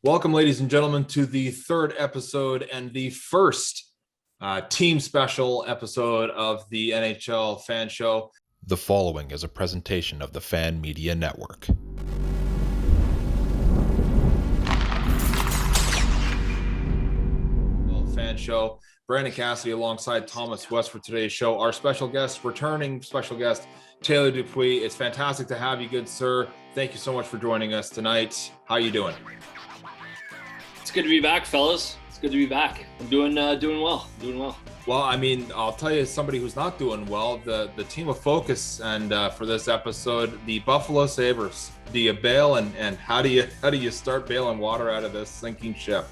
Welcome, ladies and gentlemen, to the third episode and the first team special episode of the NHL Fanshow. The following is a presentation of the Fan Media Network. Fanshow. Brandon Cassidy alongside Thomas West for today's show. Our special guest, returning special guest, Taylor Dupuis. It's fantastic to have you, good sir. Thank you so much for joining us tonight. How are you doing? It's good to be back, fellas. It's good to be back. I'm doing well. Well, I mean, I'll tell you, as somebody who's not doing well, the team of focus and for this episode, the Buffalo Sabres. Do you bail, and how do you start bailing water out of this sinking ship?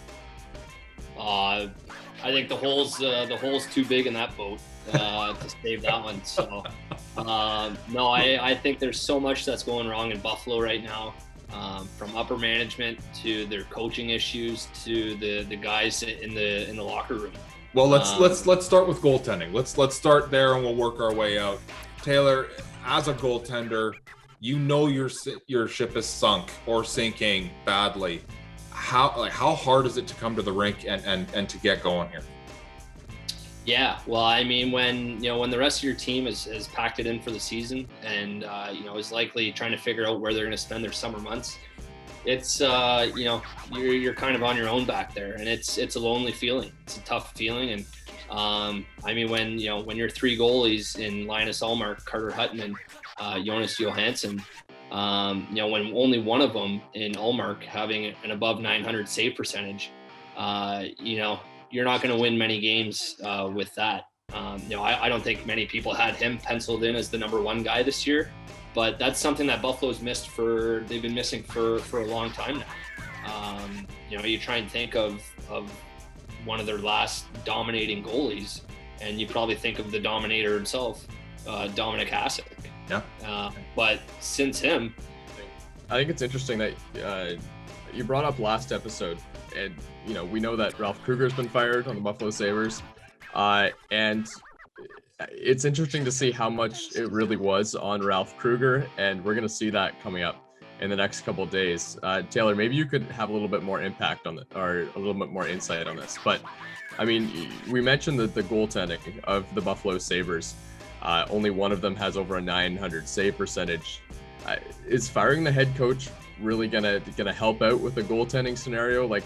I think the hole's too big in that boat to save that one. So no, I think there's so much that's going wrong in Buffalo right now. From upper management to their coaching issues to the guys in the locker room. Well, let's start with goaltending. Let's start there, and we'll work our way out. Taylor, as a goaltender, you know your ship is sunk or sinking badly. How hard is it to come to the rink and to get going here? Yeah, well, I mean, when the rest of your team has packed it in for the season and is likely trying to figure out where they're going to spend their summer months, it's you're kind of on your own back there, and it's a lonely feeling. It's a tough feeling, and I mean, when you're three goalies in Linus Ullmark, Carter Hutton, and Jonas Johansson, when only one of them in Ullmark having an above 900 save percentage, you're not going to win many games with that. I don't think many people had him penciled in as the number one guy this year, but that's something that Buffalo's they've been missing for a long time now. You try and think of one of their last dominating goalies, and you probably think of the dominator himself, Dominic Hasek. Yeah. But since him, I think it's interesting that you brought up last episode, and we know that Ralph Kruger's been fired on the Buffalo Sabres, and it's interesting to see how much it really was on Ralph Kruger, and we're going to see that coming up in the next couple of days. Taylor, maybe you could have a little bit more impact on it, or a little bit more insight on this. But I mean, we mentioned that the goaltending of the Buffalo Sabres, only one of them has over a 900 save percentage. Is firing the head coach really gonna help out with the goaltending scenario? Like,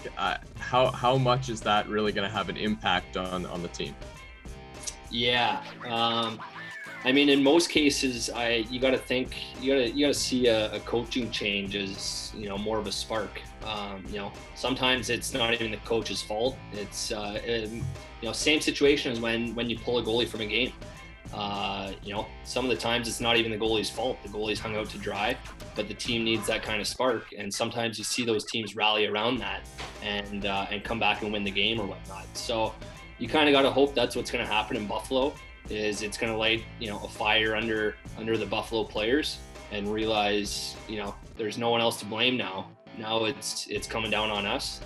how much is that really gonna have an impact on the team? Yeah, I mean, in most cases, you got to see a coaching change as more of a spark. Sometimes it's not even the coach's fault. It's same situation as when you pull a goalie from a game. Some of the times it's not even the goalie's fault. The goalie's hung out to dry, but the team needs that kind of spark. And sometimes you see those teams rally around that and come back and win the game or whatnot. So you kind of got to hope that's what's going to happen in Buffalo. Is it's going to light a fire under the Buffalo players and realize there's no one else to blame now. Now it's coming down on us.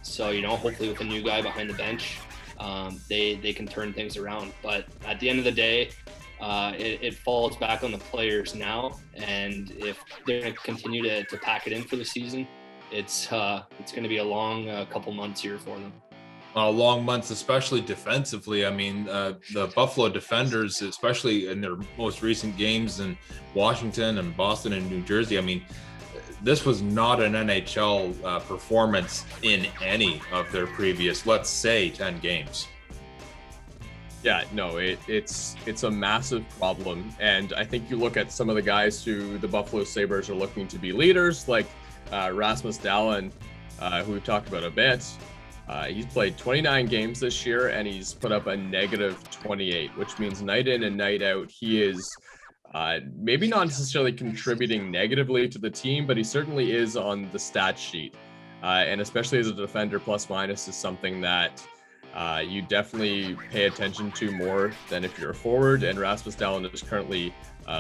So hopefully with a new guy behind the bench, they can turn things around. But at the end of the day, it falls back on the players now, and if they're going to continue to pack it in for the season, it's going to be a long couple months here for them. Long months, especially defensively. I mean, the Buffalo defenders, especially in their most recent games in Washington and Boston and New Jersey, I mean, this was not an NHL performance in any of their previous, let's say, 10 games. Yeah, no, it's a massive problem. And I think you look at some of the guys who the Buffalo Sabres are looking to be leaders, like Rasmus Dahlin, who we've talked about a bit. He's played 29 games this year, and he's put up a negative 28, which means night in and night out, he is maybe not necessarily contributing negatively to the team, but he certainly is on the stat sheet. And especially as a defender, plus minus is something that you definitely pay attention to more than if you're a forward. And Rasmus Dahlin is currently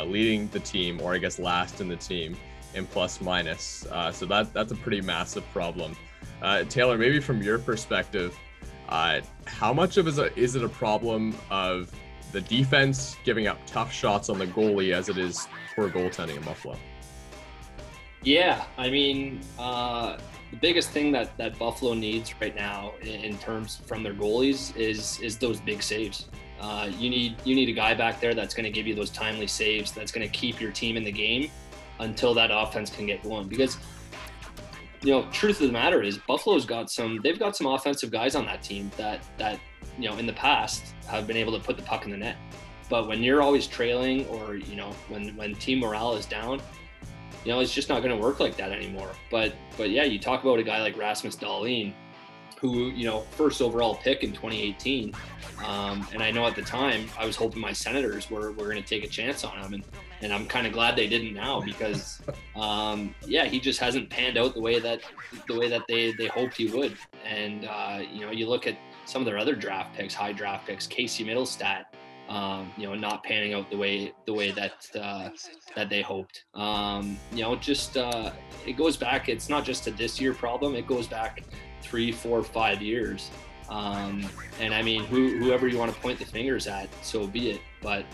leading the team, or I guess last in the team, in plus minus. So that's a pretty massive problem. Taylor, maybe from your perspective, how much of is it a problem of the defense giving up tough shots on the goalie as it is poor goaltending in Buffalo? Yeah, I mean, the biggest thing that Buffalo needs right now in terms from their goalies is those big saves. You need a guy back there that's going to give you those timely saves, that's going to keep your team in the game until that offense can get going. Because, truth of the matter is Buffalo's they've got some offensive guys on that team that in the past have been able to put the puck in the net. But when you're always trailing, or when team morale is down, it's just not going to work like that anymore. But yeah, you talk about a guy like Rasmus Dahlin, who, first overall pick in 2018. And I know at the time I was hoping my Senators were going to take a chance on him. And I'm kind of glad they didn't now, because, he just hasn't panned out the way that they hoped he would. And, you look at some of their other high draft picks, Casey Middlestat, not panning out the way that they hoped. It goes back. It's not just a this year problem. It goes back 3, 4, 5 years. And I mean, whoever you want to point the fingers at, so be it. But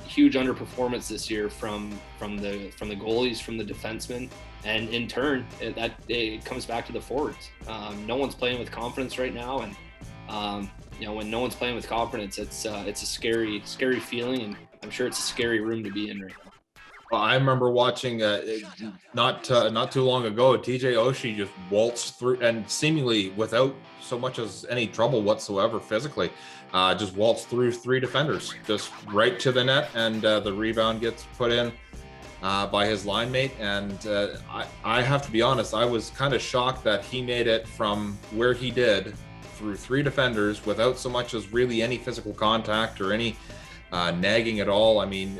huge underperformance this year from the goalies, from the defensemen, and in turn, it comes back to the forwards. No one's playing with confidence right now, and when no one's playing with confidence, it's a scary feeling, and I'm sure it's a scary room to be in right now. Well, I remember watching not too long ago, TJ Oshie just waltzed through, and seemingly without so much as any trouble whatsoever physically, just waltzed through 3 defenders, just right to the net, and the rebound gets put in by his line mate. And I have to be honest, I was kind of shocked that he made it from where he did through 3 defenders without so much as really any physical contact or any nagging at all. I mean,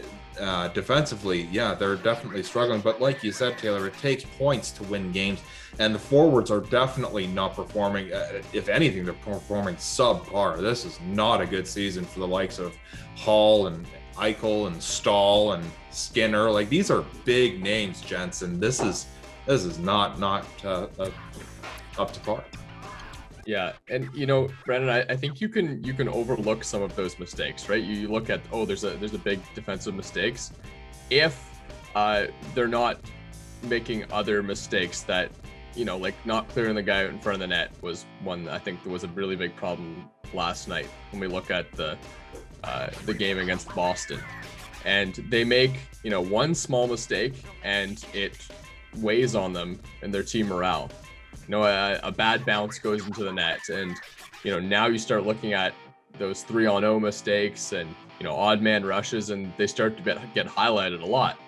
defensively, yeah, they're definitely struggling, but like you said, Taylor, it takes points to win games, and the forwards are definitely not performing. If anything, they're performing subpar. This is not a good season for the likes of Hall and Eichel and Stahl and Skinner. Like, these are big names, gents, and this is not up to par. Yeah, and Brandon, I think you can overlook some of those mistakes, right? You look at, there's a big defensive mistakes. If they're not making other mistakes that, like not clearing the guy in front of the net was one I think that was a really big problem last night when we look at the game against Boston. And they make, one small mistake and it weighs on them and their team morale. A bad bounce goes into the net, and now you start looking at those 3-on-0 mistakes and odd man rushes, and they start to get highlighted a lot.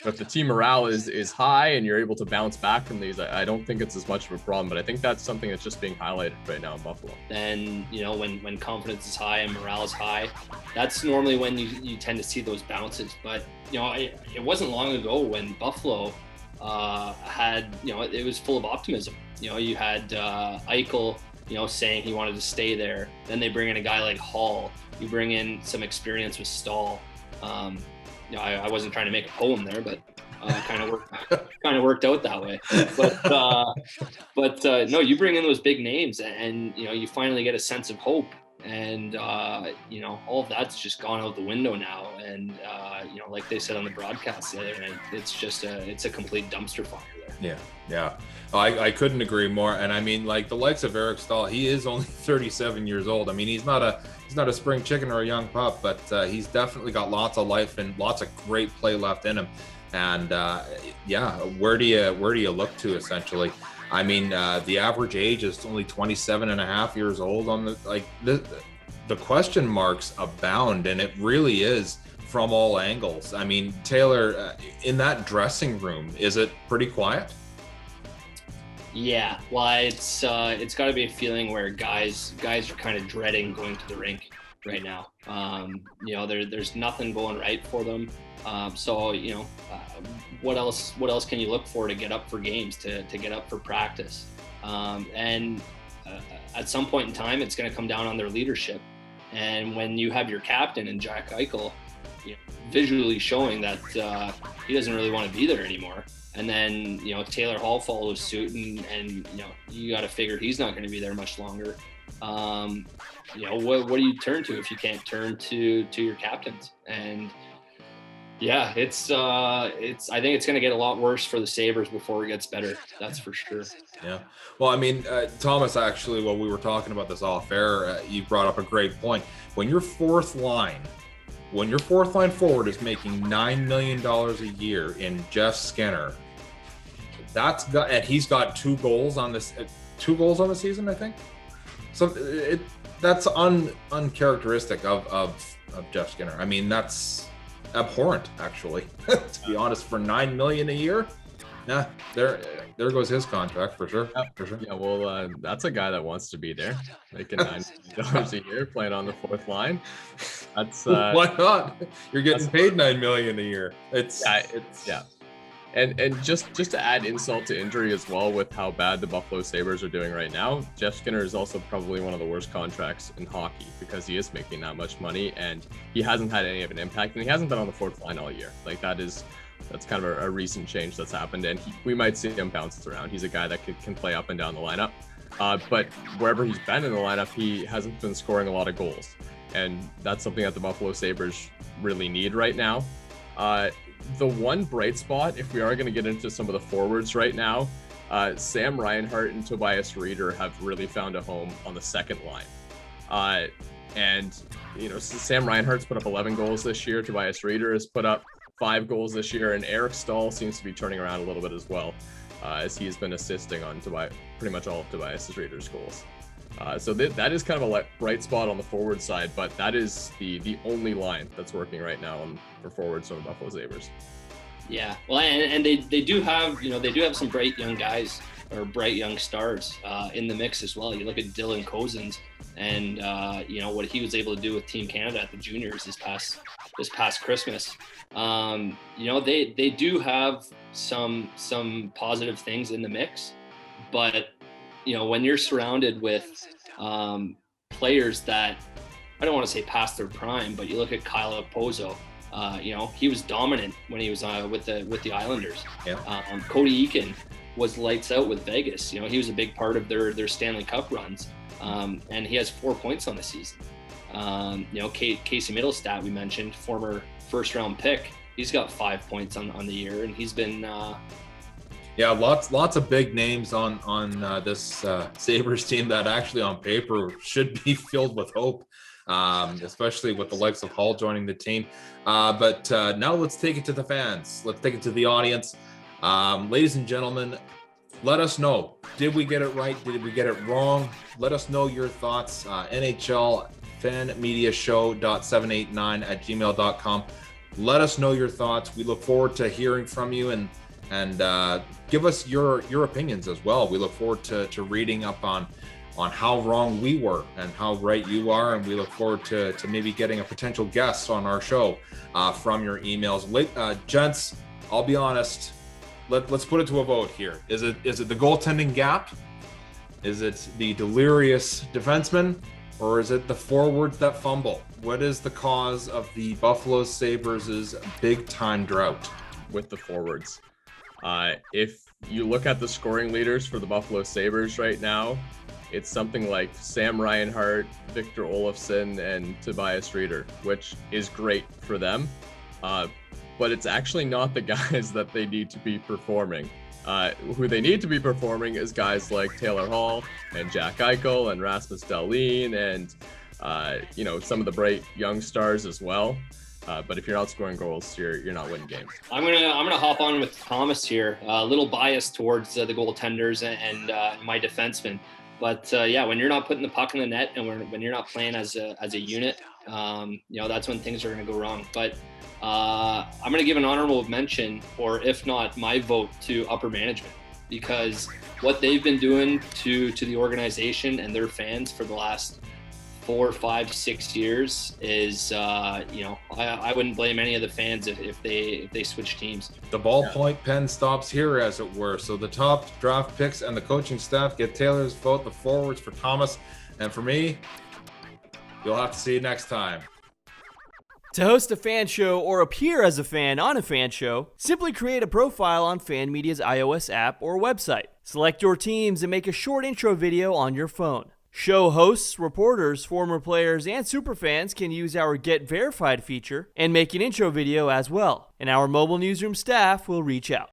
But if the team morale is high and you're able to bounce back from these, I don't think it's as much of a problem. But I think that's something that's just being highlighted right now in Buffalo. And when confidence is high and morale is high, that's normally when you tend to see those bounces. But it wasn't long ago when Buffalo had, it was full of optimism. You had Eichel, saying he wanted to stay there. Then they bring in a guy like Hall. You bring in some experience with Stahl. I wasn't trying to make a poem there, but kind of worked out that way. But no, you bring in those big names, and you finally get a sense of hope. And all of that's just gone out the window now. And like they said on the broadcast the other night, it's a complete dumpster fire there. Yeah. I couldn't agree more. And I mean, like the likes of Eric Stahl, he is only 37 years old. I mean, he's not a spring chicken or a young pup, but he's definitely got lots of life and lots of great play left in him. And where do you look to essentially? I mean, the average age is only 27 and a half years old on the question marks abound, and it really is from all angles. I mean, Taylor, in that dressing room, is it pretty quiet? Yeah, well, it's got to be a feeling where guys are kind of dreading going to the rink right now. There's nothing going right for them. What else can you look for to get up for games, to get up for practice? At some point in time, it's going to come down on their leadership. And when you have your captain and Jack Eichel, visually showing that he doesn't really want to be there anymore, and then Taylor Hall follows suit, and you got to figure he's not going to be there much longer. What do you turn to if you can't turn to your captains? And Yeah, it's I think it's going to get a lot worse for the Sabres before it gets better. That's for sure. Yeah. Well, I mean, Thomas, actually, while we were talking about this off air, you brought up a great point. When your fourth line forward is making $9 million a year in Jeff Skinner, and he's got 2 goals on this, 2 goals on the season, I think. So that's uncharacteristic of Jeff Skinner. I mean, that's abhorrent, actually, to be honest. For $9 million a year, yeah, there goes his contract for sure. For sure. Yeah, well, that's a guy that wants to be there, making $9 million a year, playing on the fourth line. That's why not? You're getting paid $9 million a year. Yeah. And just to add insult to injury as well, with how bad the Buffalo Sabres are doing right now, Jeff Skinner is also probably one of the worst contracts in hockey, because he is making that much money and he hasn't had any of an impact, and he hasn't been on the fourth line all year. Like, that's kind of a recent change that's happened, and we might see him bounce around. He's a guy that can play up and down the lineup, but wherever he's been in the lineup, he hasn't been scoring a lot of goals, and that's something that the Buffalo Sabres really need right now. The one bright spot, if we are going to get into some of the forwards right now, Sam Reinhart and Tobias Rieder have really found a home on the second line. And, Sam Reinhart's put up 11 goals this year. Tobias Rieder has put up 5 goals this year. And Eric Stahl seems to be turning around a little bit as well, as he has been assisting on pretty much all of Tobias Rieder's goals. So that is kind of a bright spot on the forward side, but that is the only line that's working right now for forwards on the Buffalo Sabres. Yeah, well, and they do have some bright young guys, or bright young stars in the mix as well. You look at Dylan Cozens and what he was able to do with Team Canada at the juniors this past Christmas. They do have some positive things in the mix, but when you're surrounded with players that, I don't want to say past their prime, but you look at Kyle Okposo, he was dominant when he was with the Islanders. Yeah. Cody Eakin was lights out with Vegas. He was a big part of their Stanley Cup runs, and he has 4 points on the season. Casey Middlestat, we mentioned, former first-round pick. He's got 5 points on the year, and he's been. Yeah, lots of big names on this Sabres team that actually on paper should be filled with hope, especially with the likes of Hall joining the team. But now let's take it to the fans. Let's take it to the audience. Ladies and gentlemen, let us know. Did we get it right? Did we get it wrong? Let us know your thoughts. NHL fanmediashow.789@gmail.com. Let us know your thoughts. We look forward to hearing from you, and give us your opinions as well. We look forward to reading up on how wrong we were and how right you are, and we look forward to maybe getting a potential guest on our show from your emails. Gents, I'll be honest. Let's put it to a vote here. Is it the goaltending gap? Is it the delirious defenseman? Or is it the forwards that fumble? What is the cause of the Buffalo Sabres' big-time drought? With the forwards. If you look at the scoring leaders for the Buffalo Sabres right now, it's something like Sam Reinhart, Victor Olofsson, and Tobias Rieder, which is great for them. But it's actually not the guys that they need to be performing. Who they need to be performing is guys like Taylor Hall and Jack Eichel and Rasmus Dahlin and some of the bright young stars as well. But if you're not scoring goals, you're not winning games. I'm gonna hop on with Thomas here. A little biased towards the goaltenders and my defensemen, but when you're not putting the puck in the net and when you're not playing as a unit, that's when things are gonna go wrong. But I'm gonna give an honorable mention, or if not my vote, to upper management, because what they've been doing to the organization and their fans for the last 4, 5, 6 years is, I wouldn't blame any of the fans if they switch teams. The ballpoint pen stops here, as it were. So the top draft picks and the coaching staff get Taylor's vote, the forwards for Thomas, and for me, you'll have to see you next time. To host a fan show or appear as a fan on a fan show, simply create a profile on Fan Media's iOS app or website. Select your teams and make a short intro video on your phone. Show hosts, reporters, former players, and superfans can use our Get Verified feature and make an intro video as well, and our mobile newsroom staff will reach out.